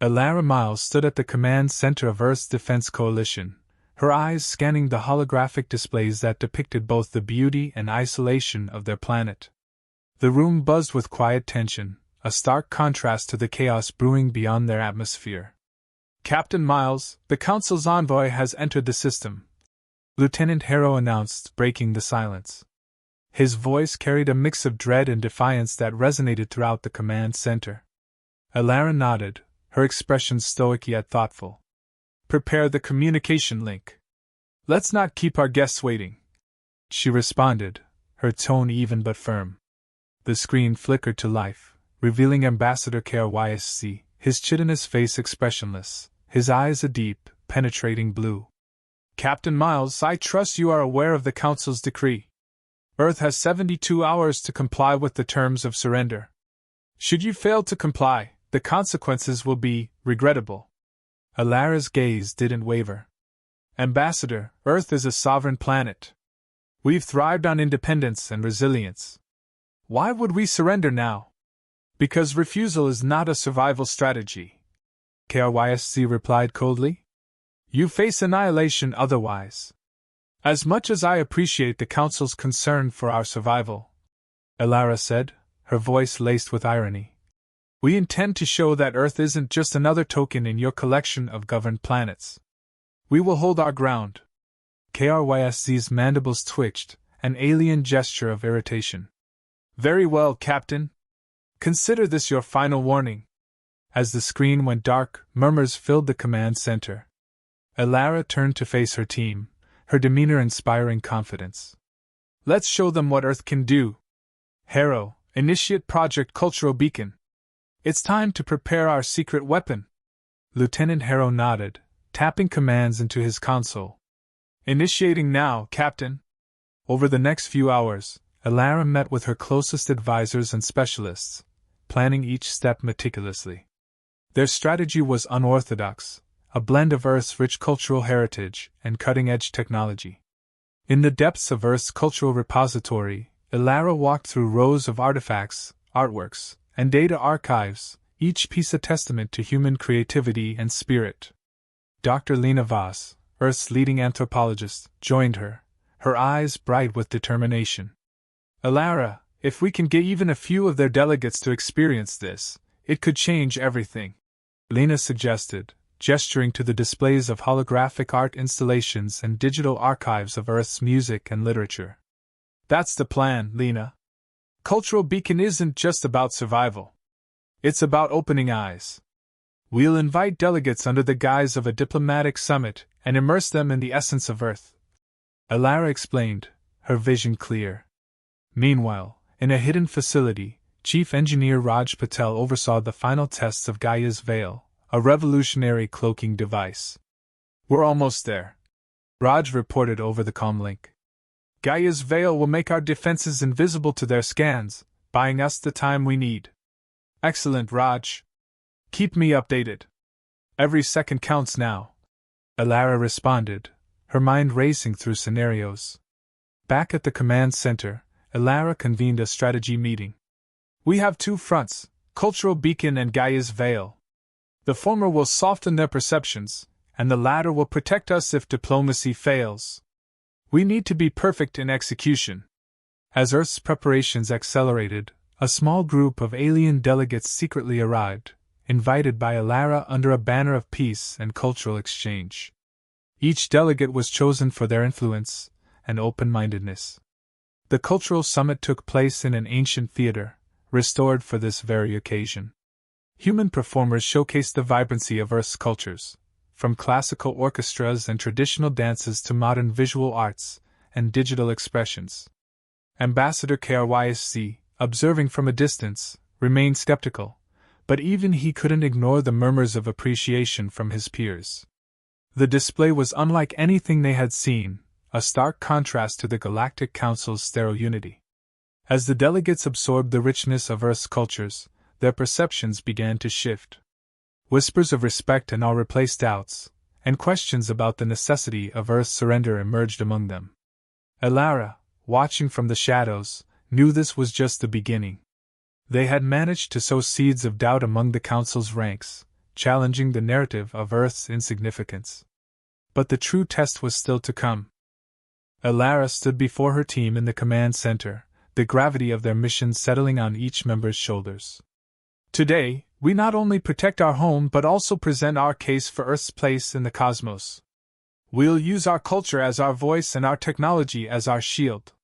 Elara Miles stood at the command center of Earth's Defense Coalition, her eyes scanning the holographic displays that depicted both the beauty and isolation of their planet. The room buzzed with quiet tension, a stark contrast to the chaos brewing beyond their atmosphere. "Captain Miles, the Council's envoy has entered the system," Lieutenant Harrow announced, breaking the silence. His voice carried a mix of dread and defiance that resonated throughout the command center. Elara nodded, her expression stoic yet thoughtful. "Prepare the communication link. Let's not keep our guests waiting," she responded, her tone even but firm. The screen flickered to life, revealing Ambassador KRYSC, his chitinous face expressionless, his eyes a deep, penetrating blue. "Captain Miles, I trust you are aware of the Council's decree. Earth has 72 hours to comply with the terms of surrender. Should you fail to comply, the consequences will be regrettable." Elara's gaze didn't waver. "Ambassador, Earth is a sovereign planet. We've thrived on independence and resilience. Why would we surrender now? Because refusal is not a survival strategy," KRYSC replied coldly. "You face annihilation otherwise. As much as I appreciate the Council's concern for our survival," Elara said, her voice laced with irony, "we intend to show that Earth isn't just another token in your collection of governed planets. We will hold our ground." KRYSC's mandibles twitched, an alien gesture of irritation. "Very well, Captain. Consider this your final warning." As the screen went dark, murmurs filled the command center. Elara turned to face her team, her demeanor inspiring confidence. "Let's show them what Earth can do. Harrow, initiate Project Cultural Beacon. It's time to prepare our secret weapon." Lieutenant Harrow nodded, tapping commands into his console. "Initiating now, Captain." Over the next few hours, Elara met with her closest advisors and specialists, planning each step meticulously. Their strategy was unorthodox, a blend of Earth's rich cultural heritage and cutting-edge technology. In the depths of Earth's cultural repository, Elara walked through rows of artifacts, artworks, and data archives, each piece a testament to human creativity and spirit. Dr. Lena Voss, Earth's leading anthropologist, joined her, her eyes bright with determination. "Elara, if we can get even a few of their delegates to experience this, it could change everything," Lena suggested, gesturing to the displays of holographic art installations and digital archives of Earth's music and literature. "That's the plan, Lena. Cultural Beacon isn't just about survival. It's about opening eyes. We'll invite delegates under the guise of a diplomatic summit and immerse them in the essence of Earth," Elara explained, her vision clear. Meanwhile, in a hidden facility, Chief Engineer Raj Patel oversaw the final tests of Gaia's Veil, a revolutionary cloaking device. "We're almost there," Raj reported over the comm link. "Gaia's Veil will make our defenses invisible to their scans, buying us the time we need." "Excellent, Raj. Keep me updated. Every second counts now," Elara responded, her mind racing through scenarios. Back at the command center, Elara convened a strategy meeting. "We have two fronts, Cultural Beacon and Gaia's Veil. The former will soften their perceptions, and the latter will protect us if diplomacy fails. We need to be perfect in execution." As Earth's preparations accelerated, a small group of alien delegates secretly arrived, invited by Elara under a banner of peace and cultural exchange. Each delegate was chosen for their influence and open-mindedness. The cultural summit took place in an ancient theater, restored for this very occasion. Human performers showcased the vibrancy of Earth's cultures, from classical orchestras and traditional dances to modern visual arts and digital expressions. Ambassador KRYSC, observing from a distance, remained skeptical, but even he couldn't ignore the murmurs of appreciation from his peers. The display was unlike anything they had seen, a stark contrast to the Galactic Council's sterile unity. As the delegates absorbed the richness of Earth's cultures, their perceptions began to shift. Whispers of respect and awe replaced doubts, and questions about the necessity of Earth's surrender emerged among them. Elara, watching from the shadows, knew this was just the beginning. They had managed to sow seeds of doubt among the Council's ranks, challenging the narrative of Earth's insignificance. But the true test was still to come. Alara stood before her team in the command center, the gravity of their mission settling on each member's shoulders. Today, we not only protect our home but also present our case for Earth's place in the cosmos. We'll use our culture as our voice and our technology as our shield.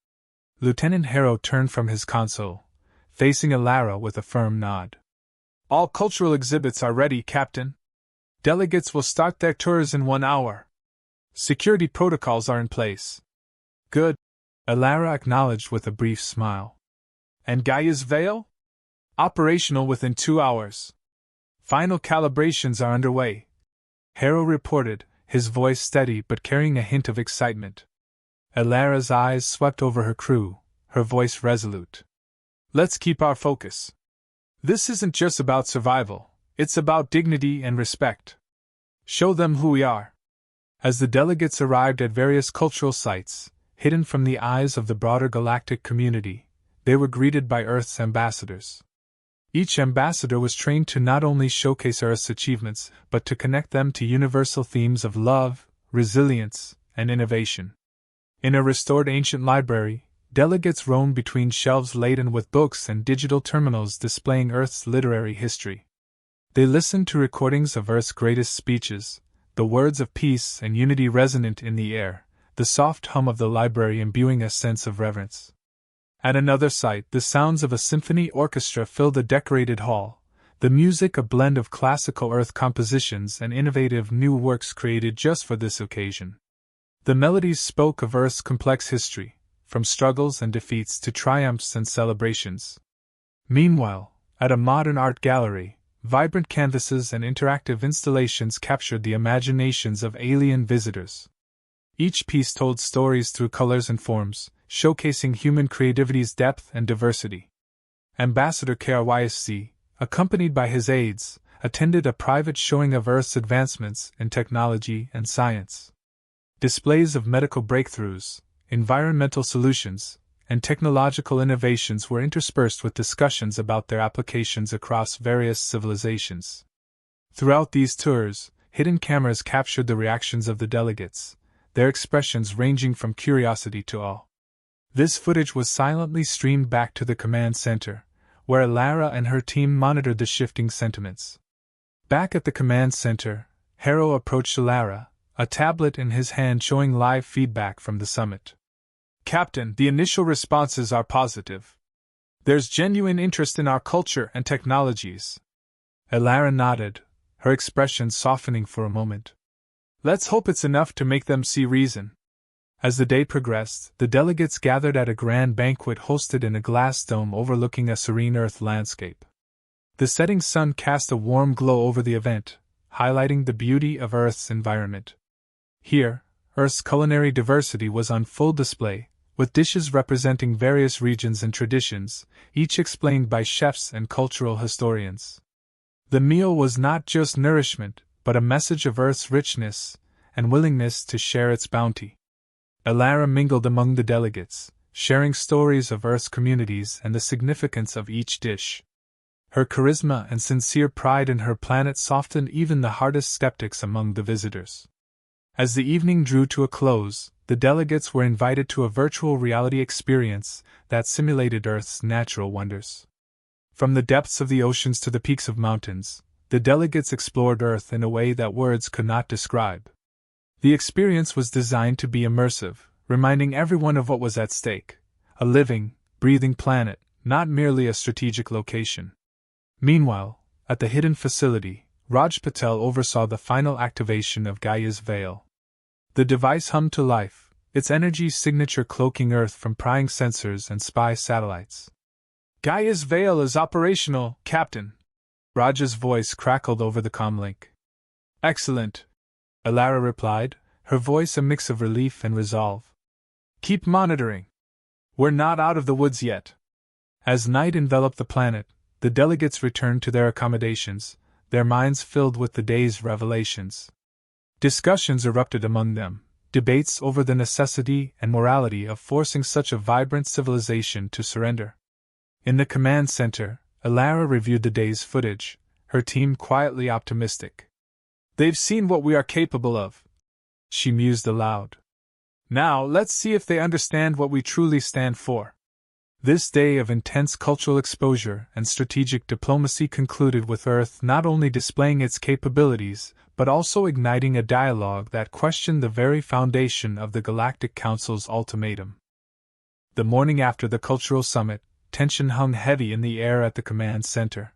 Lieutenant Harrow turned from his console, facing Alara with a firm nod. All cultural exhibits are ready, Captain. Delegates will start their tours in 1 hour. Security protocols are in place. Good, Alara acknowledged with a brief smile. And Gaia's Veil? Operational within 2 hours. Final calibrations are underway, Harrow reported, his voice steady but carrying a hint of excitement. Alara's eyes swept over her crew, her voice resolute. Let's keep our focus. This isn't just about survival, it's about dignity and respect. Show them who we are. As the delegates arrived at various cultural sites, hidden from the eyes of the broader galactic community, they were greeted by Earth's ambassadors. Each ambassador was trained to not only showcase Earth's achievements, but to connect them to universal themes of love, resilience, and innovation. In a restored ancient library, delegates roamed between shelves laden with books and digital terminals displaying Earth's literary history. They listened to recordings of Earth's greatest speeches, the words of peace and unity resonant in the air, the soft hum of the library imbuing a sense of reverence. At another site, the sounds of a symphony orchestra filled the decorated hall, the music a blend of classical Earth compositions and innovative new works created just for this occasion. The melodies spoke of Earth's complex history, from struggles and defeats to triumphs and celebrations. Meanwhile, at a modern art gallery, vibrant canvases and interactive installations captured the imaginations of alien visitors. Each piece told stories through colors and forms, showcasing human creativity's depth and diversity. Ambassador KRYSC, accompanied by his aides, attended a private showing of Earth's advancements in technology and science. Displays of medical breakthroughs, environmental solutions, and technological innovations were interspersed with discussions about their applications across various civilizations. Throughout these tours, hidden cameras captured the reactions of the delegates, their expressions ranging from curiosity to awe. This footage was silently streamed back to the command center, where Alara and her team monitored the shifting sentiments. Back at the command center, Harrow approached Alara, a tablet in his hand showing live feedback from the summit. Captain, the initial responses are positive. There's genuine interest in our culture and technologies. Alara nodded, her expression softening for a moment. Let's hope it's enough to make them see reason. As the day progressed, the delegates gathered at a grand banquet hosted in a glass dome overlooking a serene Earth landscape. The setting sun cast a warm glow over the event, highlighting the beauty of Earth's environment. Here, Earth's culinary diversity was on full display, with dishes representing various regions and traditions, each explained by chefs and cultural historians. The meal was not just nourishment, but a message of Earth's richness and willingness to share its bounty. Alara mingled among the delegates, sharing stories of Earth's communities and the significance of each dish. Her charisma and sincere pride in her planet softened even the hardest skeptics among the visitors. As the evening drew to a close, the delegates were invited to a virtual reality experience that simulated Earth's natural wonders. From the depths of the oceans to the peaks of mountains, the delegates explored Earth in a way that words could not describe. The experience was designed to be immersive, reminding everyone of what was at stake: a living, breathing planet, not merely a strategic location. Meanwhile, at the hidden facility, Raj Patel oversaw the final activation of Gaia's Veil. The device hummed to life, its energy signature cloaking Earth from prying sensors and spy satellites. Gaia's Veil is operational, Captain. Raj's voice crackled over the comlink. Excellent, Alara replied, her voice a mix of relief and resolve. Keep monitoring. We're not out of the woods yet. As night enveloped the planet, the delegates returned to their accommodations, their minds filled with the day's revelations. Discussions erupted among them, debates over the necessity and morality of forcing such a vibrant civilization to surrender. In the command center, Alara reviewed the day's footage, her team quietly optimistic. They've seen what we are capable of, she mused aloud. Now let's see if they understand what we truly stand for. This day of intense cultural exposure and strategic diplomacy concluded with Earth not only displaying its capabilities, but also igniting a dialogue that questioned the very foundation of the Galactic Council's ultimatum. The morning after the cultural summit, tension hung heavy in the air at the command center.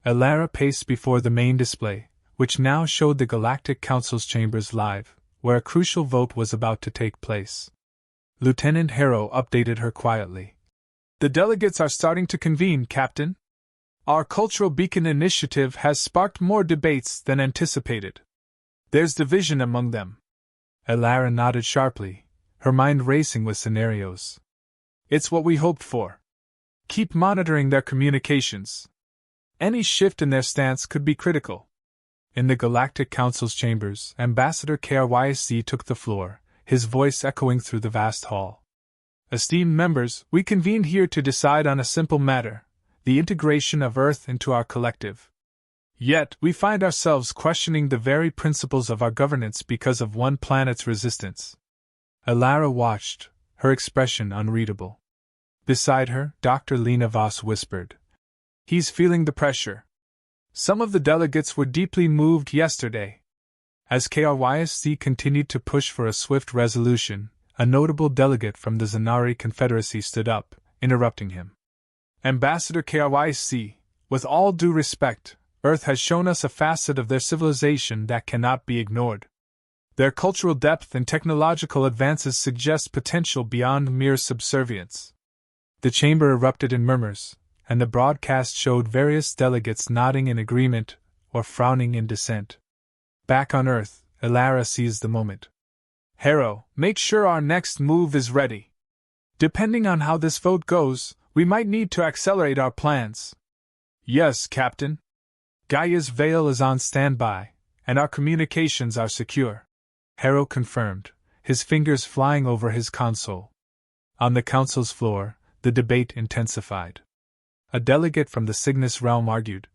Alara paced before the main display, which now showed the Galactic Council's chambers live, where a crucial vote was about to take place. Lieutenant Harrow updated her quietly. The delegates are starting to convene, Captain. Our Cultural Beacon initiative has sparked more debates than anticipated. There's division among them. Alara nodded sharply, her mind racing with scenarios. It's what we hoped for. Keep monitoring their communications. Any shift in their stance could be critical. In the Galactic Council's chambers, Ambassador KRYC took the floor, his voice echoing through the vast hall. Esteemed members, we convened here to decide on a simple matter, the integration of Earth into our collective. Yet, we find ourselves questioning the very principles of our governance because of one planet's resistance. Alara watched, her expression unreadable. Beside her, Dr. Lena Voss whispered. He's feeling the pressure. Some of the delegates were deeply moved yesterday. As KRYSC continued to push for a swift resolution, a notable delegate from the Zanari Confederacy stood up, interrupting him. Ambassador KRYSC, with all due respect, Earth has shown us a facet of their civilization that cannot be ignored. Their cultural depth and technological advances suggest potential beyond mere subservience. The chamber erupted in murmurs, and the broadcast showed various delegates nodding in agreement or frowning in dissent. Back on Earth, Alara seized the moment. Harrow, make sure our next move is ready. Depending on how this vote goes, we might need to accelerate our plans. Yes, Captain. Gaia's Veil is on standby, and our communications are secure. Harrow confirmed, his fingers flying over his console. On the council's floor, the debate intensified. A delegate from the Cygnus realm argued.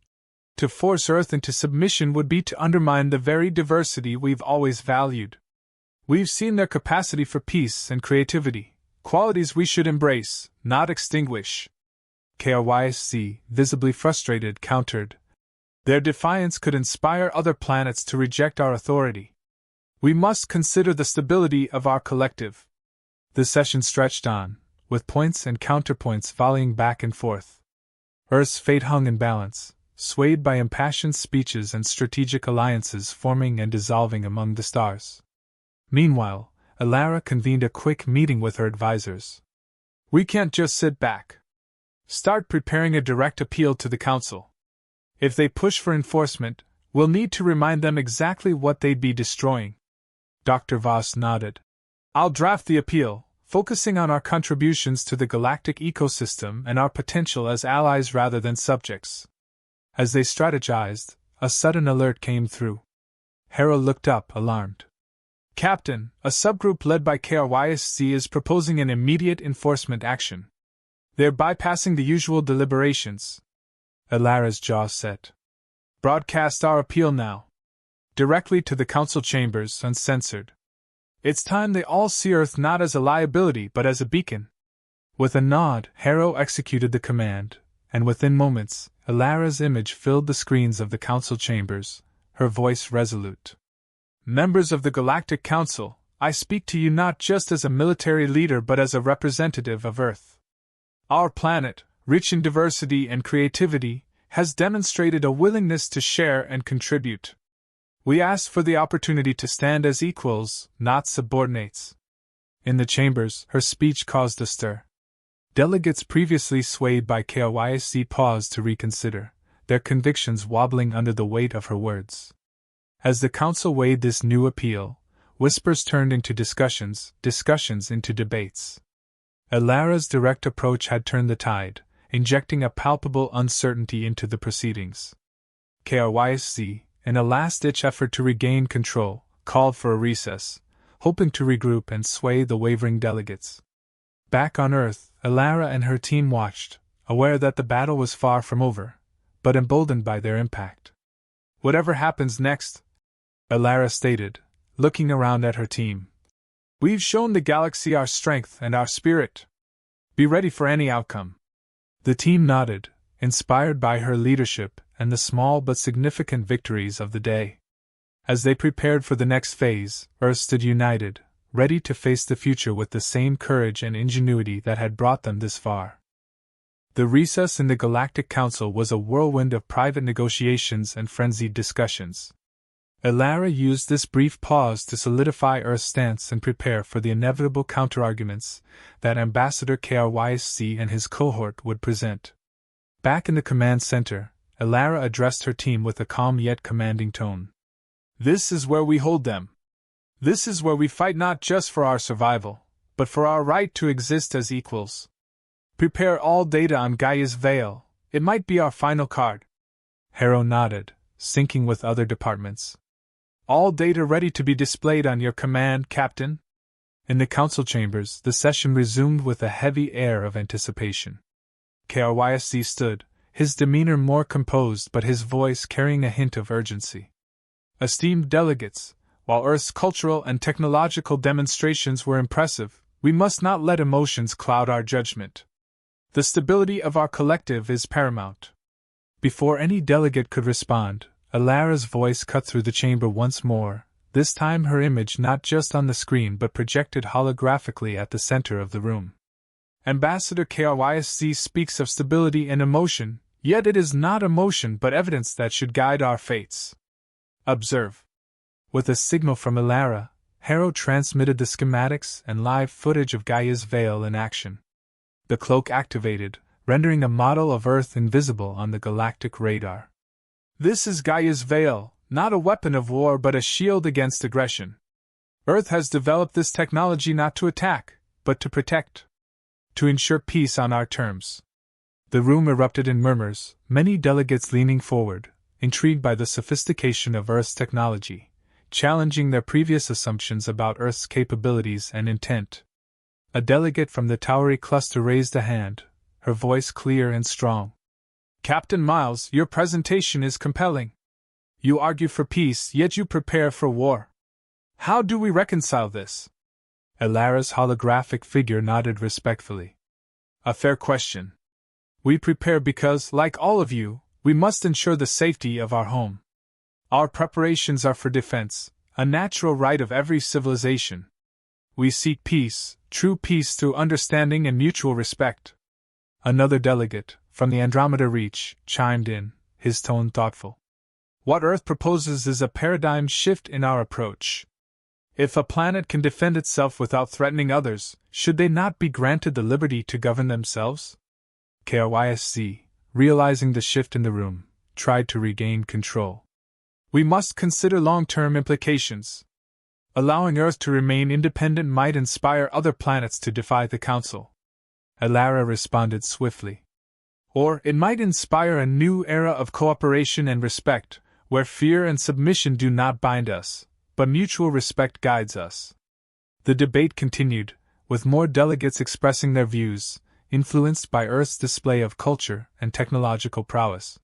To force Earth into submission would be to undermine the very diversity we've always valued. We've seen their capacity for peace and creativity, qualities we should embrace, not extinguish. KRYSC, visibly frustrated, countered. Their defiance could inspire other planets to reject our authority. We must consider the stability of our collective. The session stretched on, with points and counterpoints volleying back and forth. Earth's fate hung in balance, swayed by impassioned speeches and strategic alliances forming and dissolving among the stars. Meanwhile, Alara convened a quick meeting with her advisors. We can't just sit back. Start preparing a direct appeal to the Council. If they push for enforcement, we'll need to remind them exactly what they'd be destroying. Dr. Voss nodded. I'll draft the appeal, focusing on our contributions to the galactic ecosystem and our potential as allies rather than subjects. As they strategized, a sudden alert came through. Hera looked up, alarmed. Captain, a subgroup led by KRYSC is proposing an immediate enforcement action. They're bypassing the usual deliberations. Alara's jaw set. Broadcast our appeal now. Directly to the council chambers, uncensored. It's time they all see Earth not as a liability but as a beacon. With a nod, Harrow executed the command, and within moments, Alara's image filled the screens of the council chambers, her voice resolute. Members of the Galactic Council, I speak to you not just as a military leader but as a representative of Earth. Our planet, rich in diversity and creativity, has demonstrated a willingness to share and contribute. We ask for the opportunity to stand as equals, not subordinates. In the chambers, her speech caused a stir. Delegates previously swayed by KRYSC paused to reconsider, their convictions wobbling under the weight of her words. As the council weighed this new appeal, whispers turned into discussions, discussions into debates. Alara's direct approach had turned the tide, injecting a palpable uncertainty into the proceedings. KRYSC, in a last-ditch effort to regain control, called for a recess, hoping to regroup and sway the wavering delegates. Back on Earth, Alara and her team watched, aware that the battle was far from over, but emboldened by their impact. Whatever happens next, Elara stated, looking around at her team, we've shown the galaxy our strength and our spirit. Be ready for any outcome. The team nodded, inspired by her leadership and the small but significant victories of the day. As they prepared for the next phase, Earth stood united, ready to face the future with the same courage and ingenuity that had brought them this far. The recess in the Galactic Council was a whirlwind of private negotiations and frenzied discussions. Elara used this brief pause to solidify Earth's stance and prepare for the inevitable counterarguments that Ambassador KRYSC and his cohort would present. Back in the command center, Elara addressed her team with a calm yet commanding tone. This is where we hold them. This is where we fight not just for our survival, but for our right to exist as equals. Prepare all data on Gaia's Veil. It might be our final card. Harrow nodded, syncing with other departments. All data ready to be displayed on your command, Captain? In the council chambers, the session resumed with a heavy air of anticipation. KRYSC stood, his demeanor more composed but his voice carrying a hint of urgency. Esteemed delegates, while Earth's cultural and technological demonstrations were impressive, we must not let emotions cloud our judgment. The stability of our collective is paramount. Before any delegate could respond, Elara's voice cut through the chamber once more, this time her image not just on the screen but projected holographically at the center of the room. Ambassador KRYSC speaks of stability and emotion, yet it is not emotion but evidence that should guide our fates. Observe. With a signal from Elara, Harrow transmitted the schematics and live footage of Gaia's Veil in action. The cloak activated, rendering a model of Earth invisible on the galactic radar. This is Gaia's Veil, not a weapon of war but a shield against aggression. Earth has developed this technology not to attack, but to protect. To ensure peace on our terms. The room erupted in murmurs, many delegates leaning forward, intrigued by the sophistication of Earth's technology, challenging their previous assumptions about Earth's capabilities and intent. A delegate from the Towery cluster raised a hand, her voice clear and strong. Captain Miles, your presentation is compelling. You argue for peace, yet you prepare for war. How do we reconcile this? Elara's holographic figure nodded respectfully. A fair question. We prepare because, like all of you, we must ensure the safety of our home. Our preparations are for defense, a natural right of every civilization. We seek peace, true peace through understanding and mutual respect. Another delegate, from the Andromeda Reach, chimed in, his tone thoughtful. What Earth proposes is a paradigm shift in our approach. If a planet can defend itself without threatening others, should they not be granted the liberty to govern themselves? KRYSC, realizing the shift in the room, tried to regain control. We must consider long-term implications. Allowing Earth to remain independent might inspire other planets to defy the Council. Elara responded swiftly. Or it might inspire a new era of cooperation and respect, where fear and submission do not bind us, but mutual respect guides us. The debate continued, with more delegates expressing their views, influenced by Earth's display of culture and technological prowess.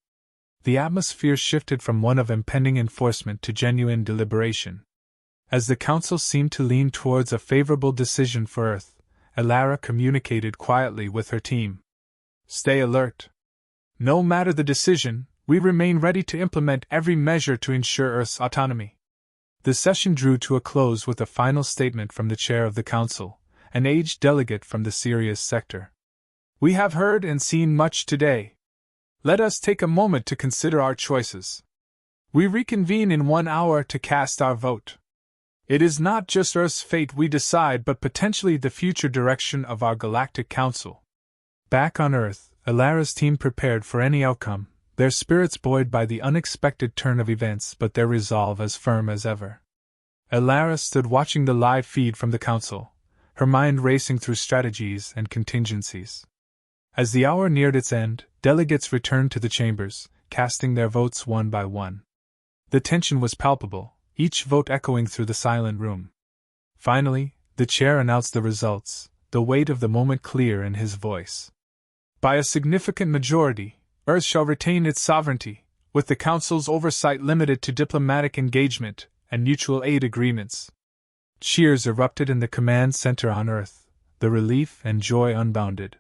The atmosphere shifted from one of impending enforcement to genuine deliberation. As the Council seemed to lean towards a favorable decision for Earth, Elara communicated quietly with her team. Stay alert. No matter the decision, we remain ready to implement every measure to ensure Earth's autonomy. The session drew to a close with a final statement from the chair of the Council, an aged delegate from the Sirius sector. We have heard and seen much today. Let us take a moment to consider our choices. We reconvene in 1 hour to cast our vote. It is not just Earth's fate we decide but potentially the future direction of our Galactic Council. Back on Earth, Elara's team prepared for any outcome, their spirits buoyed by the unexpected turn of events but their resolve as firm as ever. Elara stood watching the live feed from the Council, her mind racing through strategies and contingencies. As the hour neared its end, delegates returned to the chambers, casting their votes one by one. The tension was palpable, each vote echoing through the silent room. Finally, the chair announced the results, the weight of the moment clear in his voice. By a significant majority, Earth shall retain its sovereignty, with the Council's oversight limited to diplomatic engagement and mutual aid agreements. Cheers erupted in the command center on Earth, the relief and joy unbounded.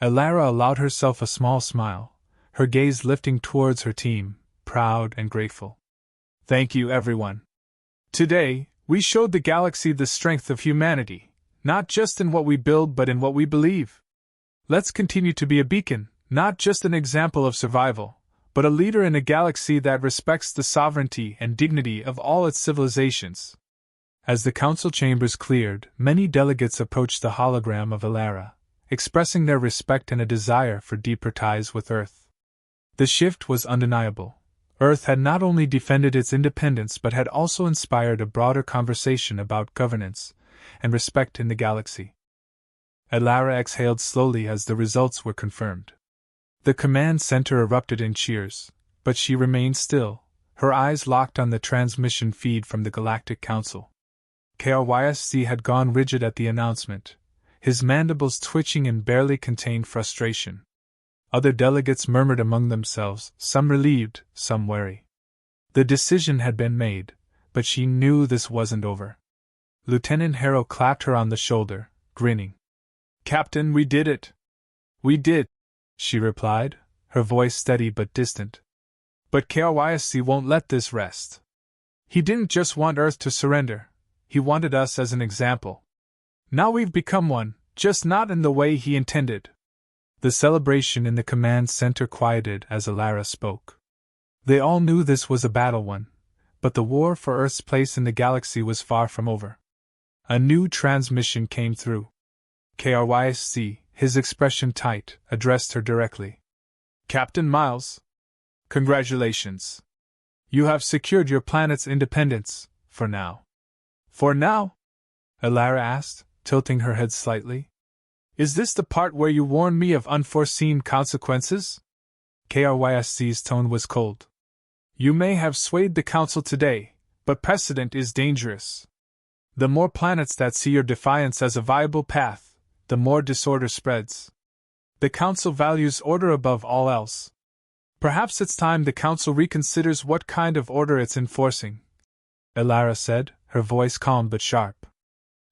Elara allowed herself a small smile, her gaze lifting towards her team, proud and grateful. Thank you, everyone. Today, we showed the galaxy the strength of humanity, not just in what we build but in what we believe. Let's continue to be a beacon, not just an example of survival, but a leader in a galaxy that respects the sovereignty and dignity of all its civilizations. As the council chambers cleared, many delegates approached the hologram of Elara, expressing their respect and a desire for deeper ties with Earth. The shift was undeniable. Earth had not only defended its independence but had also inspired a broader conversation about governance and respect in the galaxy. Elara exhaled slowly as the results were confirmed. The command center erupted in cheers, but she remained still, her eyes locked on the transmission feed from the Galactic Council. KRYSC had gone rigid at the announcement, his mandibles twitching in barely contained frustration. Other delegates murmured among themselves, some relieved, some wary. The decision had been made, but she knew this wasn't over. Lieutenant Harrow clapped her on the shoulder, grinning. "Captain, we did it!" "We did," she replied, her voice steady but distant. "But KRYSC won't let this rest. He didn't just want Earth to surrender, he wanted us as an example. Now we've become one, just not in the way he intended." The celebration in the command center quieted as Elara spoke. They all knew this was a battle won, but the war for Earth's place in the galaxy was far from over. A new transmission came through. KRYSC, his expression tight, addressed her directly. "Captain Miles, congratulations. You have secured your planet's independence, for now." "For now?" Elara asked, tilting her head slightly. "Is this the part where you warn me of unforeseen consequences?" KRYSC's tone was cold. "You may have swayed the Council today, but precedent is dangerous. The more planets that see your defiance as a viable path, the more disorder spreads. The Council values order above all else. Perhaps it's time the Council reconsiders what kind of order it's enforcing," Elara said, her voice calm but sharp.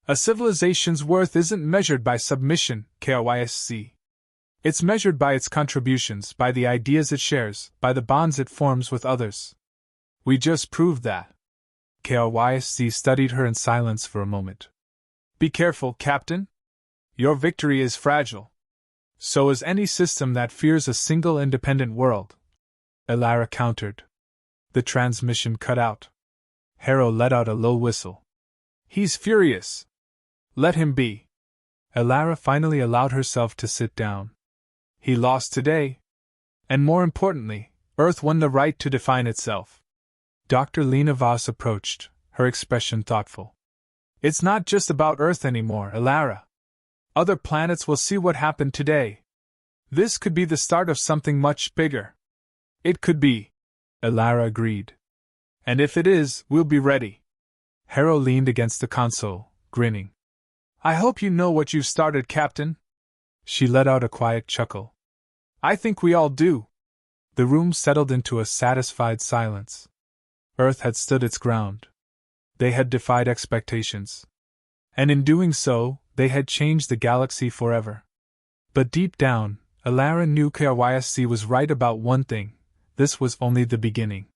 "A civilization's worth isn't measured by submission, KRYSC. It's measured by its contributions, by the ideas it shares, by the bonds it forms with others. We just proved that." KRYSC studied her in silence for a moment. "Be careful, Captain. Your victory is fragile. So is any system that fears a single independent world," Elara countered. The transmission cut out. Harrow let out a low whistle. "He's furious. Let him be." Elara finally allowed herself to sit down. He lost today. And more importantly, Earth won the right to define itself. Dr. Lena Voss approached, her expression thoughtful. "It's not just about Earth anymore, Elara. Other planets will see what happened today. This could be the start of something much bigger." "It could be," Elara agreed. "And if it is, we'll be ready." Harrow leaned against the console, grinning. "I hope you know what you've started, Captain." She let out a quiet chuckle. "I think we all do." The room settled into a satisfied silence. Earth had stood its ground. They had defied expectations. And in doing so, they had changed the galaxy forever. But deep down, Elara knew KRYSC was right about one thing: this was only the beginning.